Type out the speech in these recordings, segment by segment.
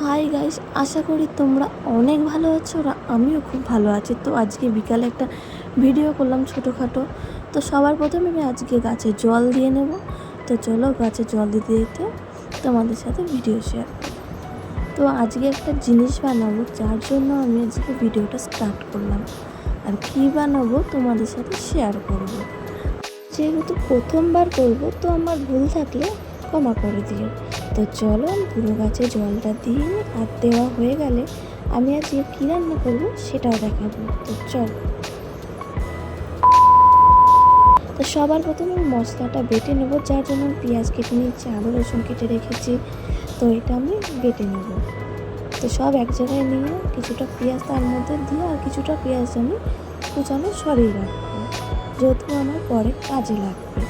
Hi guys, আশা করি তোমরা অনেক ভালো আছো আর আমিও খুব ভালো আছি। তো আজকে বিকালে একটা ভিডিও করলাম ছোটোখাটো। তো সবার প্রথমে আমি আজকে গাছে জল দিয়ে নেব। তো চলো গাছে জল দিতে দিতে তোমাদের সাথে ভিডিও শেয়ার করি। তো আজকে একটা জিনিস বানাবো, যার জন্য আমি আজকে ভিডিওটা স্টার্ট করলাম। আর কী বানাবো তোমাদের সাথে শেয়ার করব। যেহেতু প্রথমবার করব, তো আমার ভুল থাকলে ক্ষমা করে দিও। তো চলো পুরো গাছে জলটা দিয়ে আর দেওয়া হয়ে গেলে আমি আজকে কী রান্না করবো সেটাও দেখাবো। তো চলো। তো সবার প্রথমে আমি মশলাটা বেটে নেব, যার জন্য আমি পেঁয়াজ কেটে নিচ্ছি, আদা রসুন কেটে রেখেছি। তো এটা আমি বেটে নেব। তো সব এক জায়গায় নিয়ে কিছুটা পেঁয়াজ তার মধ্যে দিয়ে আর কিছুটা পেঁয়াজ আমি কুচানো সরিয়ে রাখবো, যেহেতু আমার পরে কাজে লাগবে।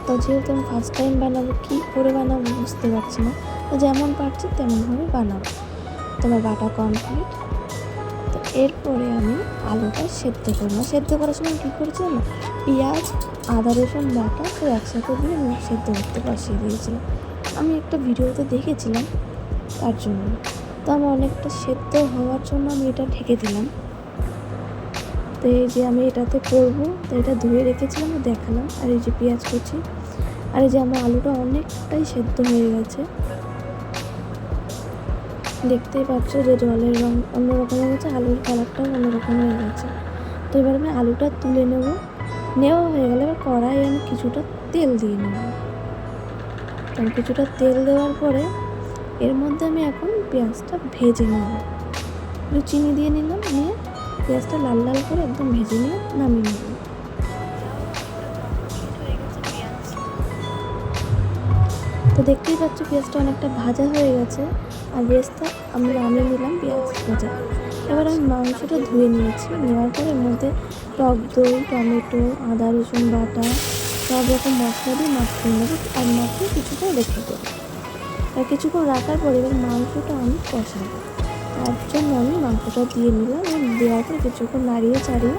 তো যেহেতু আমি ফার্স্ট টাইম বানাবো, কী করে বানাবো বুঝতে পারছি না। তো যেমন পারছি তেমনভাবে বানাবো। তোমার বাটা কমপ্লিট। তো এরপরে আমি আলুটা সেদ্ধ করবো। সেদ্ধ করার সময় কী করছি না, পেঁয়াজ আদা রসুন বাটা তো একসাথে দিয়ে আমি সেদ্ধ করতে বসিয়ে দিয়েছিলাম। আমি একটা ভিডিওতে দেখেছিলাম, তার জন্য। তো আমি অনেকটা সেদ্ধ হওয়ার জন্য আমি এটা ঢেকে দিলাম। তো এই যে আমি এটাতে করবো, তো এটা ধুয়ে রেখেছিলাম ও দেখালাম। আর এই যে পেঁয়াজ কুচি, আর এই যে আমার আলুটা অনেকটাই সেদ্ধ হয়ে গেছে। দেখতেই পাচ্ছ যে জলের রঙ অন্যরকম হয়ে গেছে, আলুর কালারটাও অন্যরকম হয়ে গেছে। তো এবার আমি আলুটা তুলে নেওয়া হয়ে গেলে এবার কড়াইয়ে আমি কিছুটা তেল দিয়ে নেব। তো আমি কিছুটা তেল দেওয়ার পরে এর মধ্যে আমি এখন পেঁয়াজটা ভেজে নেব। একটু চিনি দিয়ে নিলাম, নিয়ে পেঁয়াজটা লাল লাল করে একদম ভেজে নিয়ে নামিয়ে নেব। তো দেখতেই পাচ্ছ পেঁয়াজটা অনেকটা ভাজা হয়ে গেছে, আর পেঁয়াজটা আমি নামিয়ে নিলাম পেঁয়াজ ভাজা। এবার আমি মাংসটা ধুয়ে নিয়েছি, নেওয়ার পর এর মধ্যে টক দই, টমেটো, আদা রসুন বাটা সব রকম মশলা দিয়ে মাখিয়ে নেবো আর মাখিয়ে কিছুক্ষণ রেখে দেবো। আর কিছুক্ষণ রাখার পরে এবার মাংসটা আমি কষাবো, তার জন্য আমি মাংসটা দিয়ে নিলাম এবং দেওয়ার পরে কিছুক্ষণ নাড়িয়ে চাড়িয়ে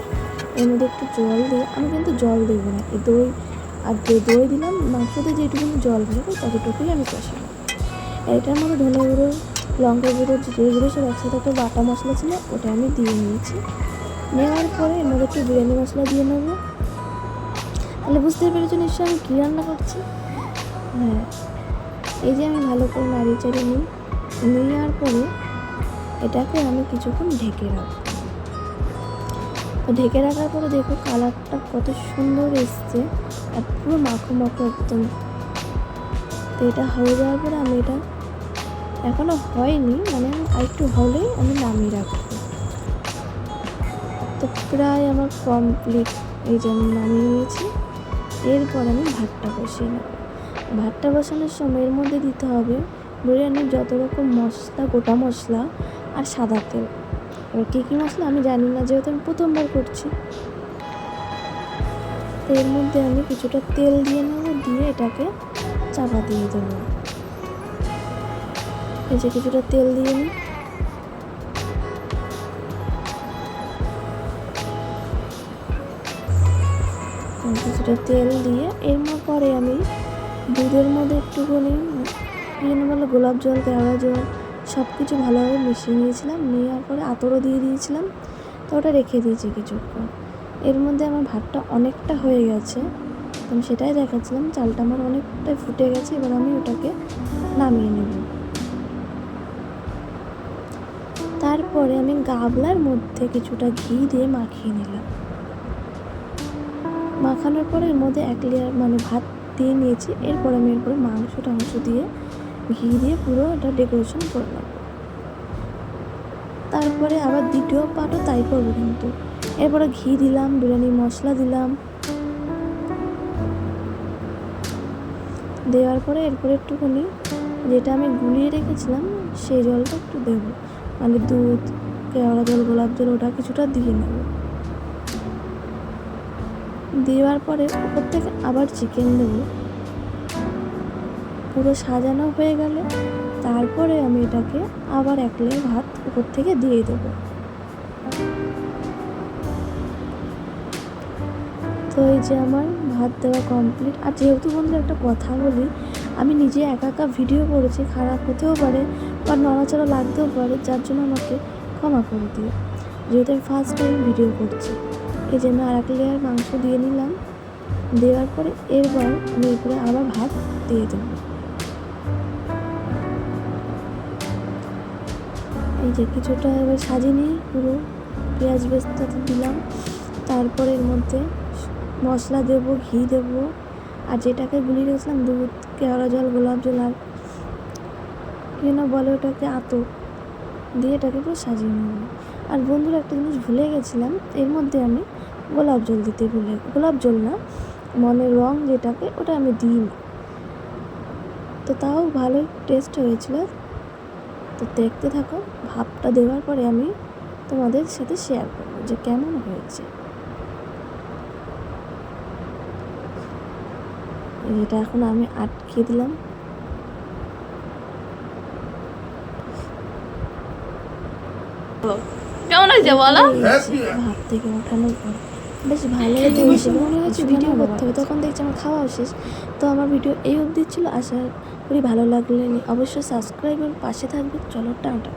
এর মধ্যে একটু জল দিয়ে, আমি কিন্তু জল দেবো না, এই দই আর দই দিলাম, মাংসতে যেটুকুনি জল দেবো ততটুকুই আমি কষাবো। এটার মধ্যে ধনে গুঁড়ো, লঙ্কা গুঁড়ো, জিরে গুঁড়ো সব একসাথে একটা বাটা মশলা ছিল, ওটা আমি দিয়ে নিয়েছি। নেওয়ার পরে এর মধ্যে একটু বিরিয়ানি মশলা দিয়ে নেবো। তাহলে বুঝতেই পেরেছো নিশ্চয়ই আমি কী রান্না করছি। হ্যাঁ, এই যে আমি ভালো করে নাড়িয়ে চাড়িয়ে নেওয়ার পরে এটাকে আমি কিছুক্ষণ ঢেকে রাখবো। তো ঢেকে রাখার পরে দেখো কালারটা কত সুন্দর এসছে, আর পুরো মাখো মাখো একদম। তো এটা হয়ে যাওয়ার পরে আমি এটা এখনও হয়নি, মানে আরেকটু হলেই আমি নামিয়ে রাখবো। তো প্রায় আমার কমপ্লিট। এই যে আমি নামিয়ে নিয়েছি। এরপর আমি ভাতটা বসিয়ে নেব। ভাতটা বসানোর সময় এর মধ্যে দিতে হবে বিরিয়ানির যত রকম মশলা, গোটা মশলা আর সাদা তেল। এবার কী কী মশলা আমি জানি না, যেহেতু আমি প্রথমবার করছি। তো এর মধ্যে আমি কিছুটা তেল দিয়ে নেব, দিয়ে এটাকে চাপা দিয়ে দেবো। এই যে কিছুটা তেল দিয়ে নিই। কিছুটা তেল দিয়ে এর পরে আমি দুধের মধ্যে একটুখানি বলে গোলাপ জল, কেওড়া জল সব কিছু ভালোভাবে মিশিয়ে নিয়েছিলাম। নেওয়ার পরে আতরও দিয়ে দিয়েছিলাম। তো ওটা রেখে দিয়েছি কিছুক্ষণ। এর মধ্যে আমার ভাতটা অনেকটা হয়ে গেছে, আমি সেটাই দেখাচ্ছিলাম। চালটা আমার অনেকটাই ফুটে গেছে, এবার আমি ওটাকে নামিয়ে নেব। তারপরে আমি গামলার মধ্যে কিছুটা ঘি দিয়ে মাখিয়ে নিলাম। মাখানোর পরে এর মধ্যে এক লেয়ার মানে ভাত দিয়ে নিয়েছি। এরপরে আমি মাংস দিয়ে ঘি দিয়ে পুরো এটা ডেকোরেশন করলাম। তারপরে আবার দ্বিতীয় পার্টও তাই করবো কিন্তু। এরপরে ঘি দিলাম, বিরিয়ানি মশলা দিলাম, দেওয়ার পরে এরপরে একটুখানি যেটা আমি গুলিয়ে রেখেছিলাম সেই জলটা একটু দেবো, মানে দুধ, কেওড়া জল, গোলাপ জল ওটা কিছুটা দিয়ে নেব। দেওয়ার পরে উপর থেকে আবার চিকেন দেবো। পুরো সাজানো হয়ে গেলে তারপরে আমি এটাকে আবার এক লেয়ার ভাত উপর থেকে দিয়ে দেবো। তো এই যে আমার ভাত দেওয়া কমপ্লিট। আর যেহেতু বন্ধু একটা কথা বলি, আমি নিজে একা একা ভিডিও করেছি, খারাপ হতেও পারে বা নড়াচড়া লাগতেও পারে, যার জন্য আমাকে ক্ষমা করে দিও, যেহেতু আমি ফার্স্ট টাইম ভিডিও করছি। এই জন্য আর এক লেয়ার মাংস দিয়ে নিলাম। দেওয়ার পরে এরপর আমি এরপরে আবার ভাত দিয়ে দেবো। এই যে কিছুটা এবার সাজিয়ে নিয়ে পুরো পেঁয়াজ বেরেস্তাতে দিলাম। তারপরে এর মধ্যে মশলা দেবো, ঘি দেবো, আর যেটাকে গুলিয়ে রেখেছিলাম দুধ, কেওড়া জল, গোলাপ জল আর কি না বলে ওটাকে, আতপ দিয়ে এটাকে পুরো সাজিয়ে নেব। আর বন্ধুরা একটা জিনিস ভুলে গেছিলাম, এর মধ্যে আমি গোলাপ জল দিতে গোলাপ জল না মানে রং যেটাকে, ওটা আমি দিইনি। তো তাও ভালোই টেস্ট হয়েছিল। তো দেখতে থাকো, ভাপটা দেওয়ার পরে আমি তোমাদের সাথে শেয়ার করবো যে কেমন হয়েছে। এটা এখন আমি আটকে দিলাম। কেমন হয়েছে বলো? ভাত থেকে ওঠানোর পর বেশ ভালোই হয়েছিল, মনে হয়েছে ভিডিও করতে হবে, তখন দেখছি আমার খাওয়াও শেষ। তো আমার ভিডিও এই অবধি ছিল, আশা করি ভালো লাগলে অবশ্যই সাবস্ক্রাইব এবং পাশে থাকবে। চলো টাটা।